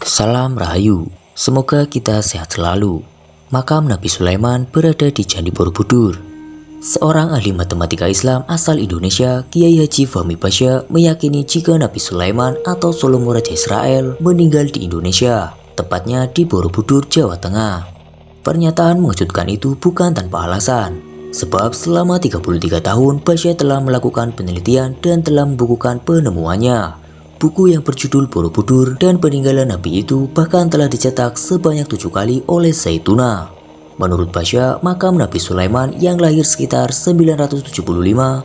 Salam Rahayu, semoga kita sehat selalu. Makam Nabi Sulaiman berada di Candi Borobudur. Seorang ahli matematika Islam asal Indonesia, Kiai Haji Fahmi Pasha, meyakini jika Nabi Sulaiman atau Salomo Raja Israel meninggal di Indonesia, tepatnya di Borobudur, Jawa Tengah. Pernyataan mengejutkan itu bukan tanpa alasan, sebab selama 33 tahun Pasha telah melakukan penelitian dan telah membukukan penemuannya. Buku yang berjudul Borobudur dan Peninggalan Nabi itu bahkan telah dicetak sebanyak 7 kali oleh Zaituna. Menurut Pasha, makam Nabi Sulaiman yang lahir sekitar 975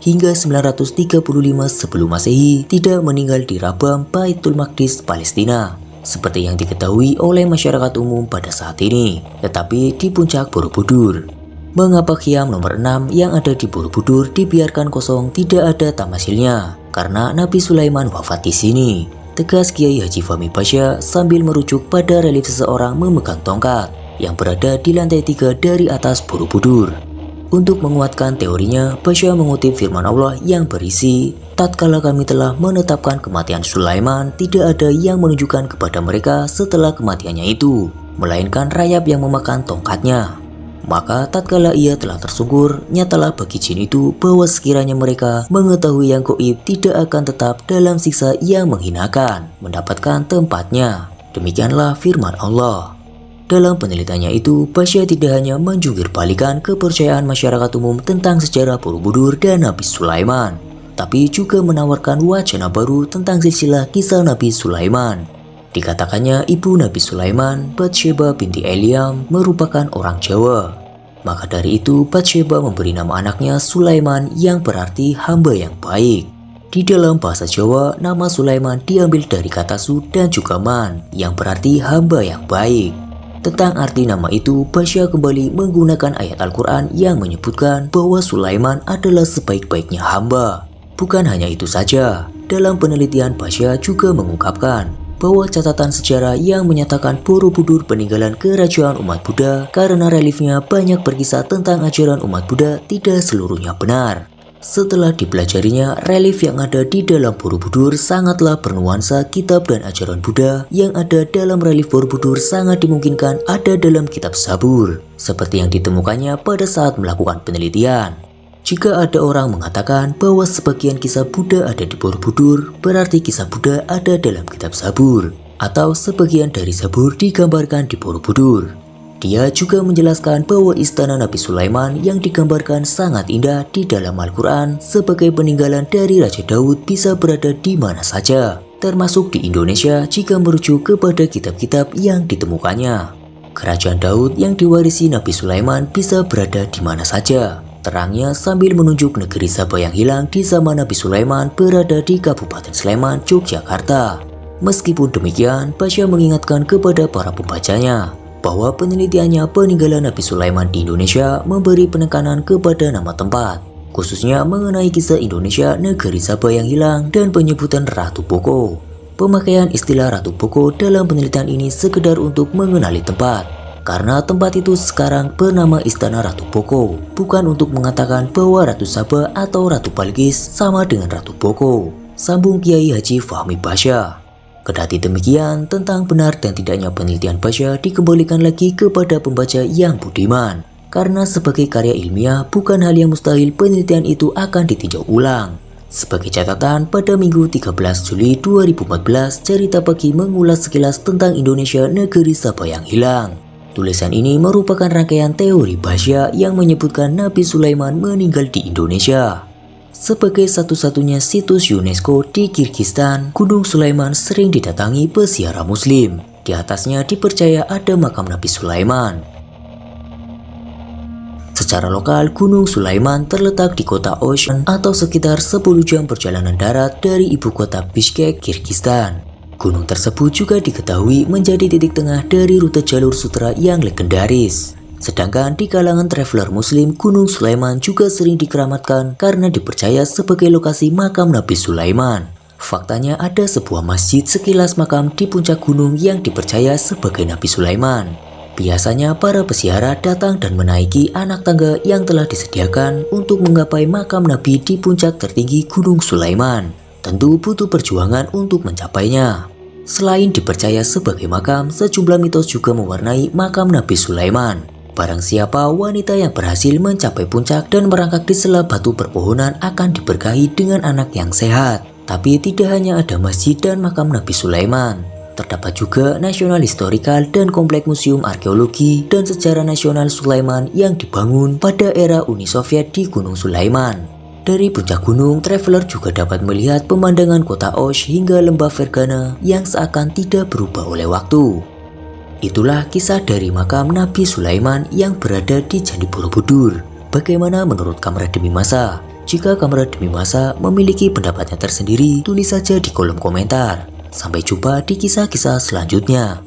hingga 935 sebelum Masehi tidak meninggal di Rabam, Baitul Maqdis, Palestina, seperti yang diketahui oleh masyarakat umum pada saat ini, tetapi di puncak Borobudur. Mengapa Qiyam nomor 6 yang ada di Borobudur dibiarkan kosong tidak ada tamasilnya? Karena Nabi Sulaiman wafat di sini, tegas Kiai Haji Fahmi Pasha sambil merujuk pada relief seseorang memegang tongkat yang berada di lantai 3 dari atas Borobudur. Untuk menguatkan teorinya, Pasha mengutip firman Allah yang berisi, "Tatkala kami telah menetapkan kematian Sulaiman, tidak ada yang menunjukkan kepada mereka setelah kematiannya itu, melainkan rayap yang memakan tongkatnya. Maka tatkala ia telah tersungkur, nyatalah bagi jin itu bahwa sekiranya mereka mengetahui yang gaib tidak akan tetap dalam siksa yang menghinakan, mendapatkan tempatnya." Demikianlah firman Allah. Dalam penelitiannya itu, Pasha tidak hanya menjungkir balikan kepercayaan masyarakat umum tentang sejarah Borobudur dan Nabi Sulaiman, tapi juga menawarkan wacana baru tentang silsilah kisah Nabi Sulaiman. Dikatakannya ibu Nabi Sulaiman, Batsheba binti Eliam, merupakan orang Jawa. Maka dari itu Batsheba memberi nama anaknya Sulaiman yang berarti hamba yang baik. Di dalam bahasa Jawa, nama Sulaiman diambil dari kata su dan juga man yang berarti hamba yang baik. Tentang arti nama itu, Pasha kembali menggunakan ayat Al-Quran yang menyebutkan bahwa Sulaiman adalah sebaik-baiknya hamba. Bukan hanya itu saja, dalam penelitian Pasha juga mengungkapkan bahwa catatan sejarah yang menyatakan Borobudur peninggalan kerajaan umat Buddha karena reliefnya banyak berkisah tentang ajaran umat Buddha tidak seluruhnya benar. Setelah dipelajarinya, relief yang ada di dalam Borobudur sangatlah bernuansa kitab dan ajaran Buddha. Yang ada dalam relief Borobudur sangat dimungkinkan ada dalam kitab Zabur, seperti yang ditemukannya pada saat melakukan penelitian. Jika ada orang mengatakan bahwa sebagian kisah Buddha ada di Borobudur, berarti kisah Buddha ada dalam kitab Zabur, atau sebagian dari Zabur digambarkan di Borobudur. Dia juga menjelaskan bahwa istana Nabi Sulaiman yang digambarkan sangat indah di dalam Al-Quran sebagai peninggalan dari Raja Daud bisa berada di mana saja, termasuk di Indonesia jika merujuk kepada kitab-kitab yang ditemukannya. Kerajaan Daud yang diwarisi Nabi Sulaiman bisa berada di mana saja. Terangnya sambil menunjuk negeri Sabah yang hilang di zaman Nabi Sulaiman berada di Kabupaten Sleman, Yogyakarta. Meskipun demikian, Pasha mengingatkan kepada para pembacanya bahwa penelitiannya peninggalan Nabi Sulaiman di Indonesia memberi penekanan kepada nama tempat, khususnya mengenai kisah Indonesia negeri Sabah yang hilang dan penyebutan Ratu Boko. Pemakaian istilah Ratu Boko dalam penelitian ini sekedar untuk mengenali tempat, karena tempat itu sekarang bernama Istana Ratu Boko, bukan untuk mengatakan bahwa Ratu Sabah atau Ratu Balqis sama dengan Ratu Boko, sambung Kiai Haji Fahmi Pasha. Kendati demikian, tentang benar dan tidaknya penelitian Pasha dikembalikan lagi kepada pembaca yang budiman, karena sebagai karya ilmiah bukan hal yang mustahil penelitian itu akan ditinjau ulang. Sebagai catatan, pada Minggu 13 Juli 2014, Cerita Pagi mengulas sekilas tentang Indonesia negeri Sabah yang hilang. Tulisan ini merupakan rangkaian teori Pasha yang menyebutkan Nabi Sulaiman meninggal di Indonesia. Sebagai satu-satunya situs UNESCO di Kirgistan, Gunung Sulaiman sering didatangi peziarah Muslim. Di atasnya dipercaya ada makam Nabi Sulaiman. Secara lokal, Gunung Sulaiman terletak di kota Osh atau sekitar 10 jam perjalanan darat dari ibu kota Bishkek, Kirgistan. Gunung tersebut juga diketahui menjadi titik tengah dari rute jalur sutra yang legendaris. Sedangkan di kalangan traveler Muslim, Gunung Sulaiman juga sering dikeramatkan karena dipercaya sebagai lokasi makam Nabi Sulaiman. Faktanya ada sebuah masjid sekilas makam di puncak gunung yang dipercaya sebagai Nabi Sulaiman. Biasanya para peziarah datang dan menaiki anak tangga yang telah disediakan untuk menggapai makam Nabi di puncak tertinggi Gunung Sulaiman. tentu butuh perjuangan untuk mencapainya. Selain dipercaya sebagai makam, sejumlah mitos juga mewarnai makam Nabi Sulaiman. Barang siapa wanita yang berhasil mencapai puncak dan merangkak di sela batu perpohonan akan diberkahi dengan anak yang sehat. Tapi tidak hanya ada masjid dan makam Nabi Sulaiman. Terdapat juga National Historical dan Komplek Museum Arkeologi dan Sejarah Nasional Sulaiman yang dibangun pada era Uni Soviet di Gunung Sulaiman. Dari puncak gunung, traveler juga dapat melihat pemandangan kota Osh hingga lembah Fergana yang seakan tidak berubah oleh waktu. Itulah kisah dari makam Nabi Sulaiman yang berada di Candi Borobudur. Bagaimana menurut Kamera Demi Masa? Jika Kamera Demi Masa memiliki pendapatnya tersendiri, tulis saja di kolom komentar. Sampai jumpa di kisah-kisah selanjutnya.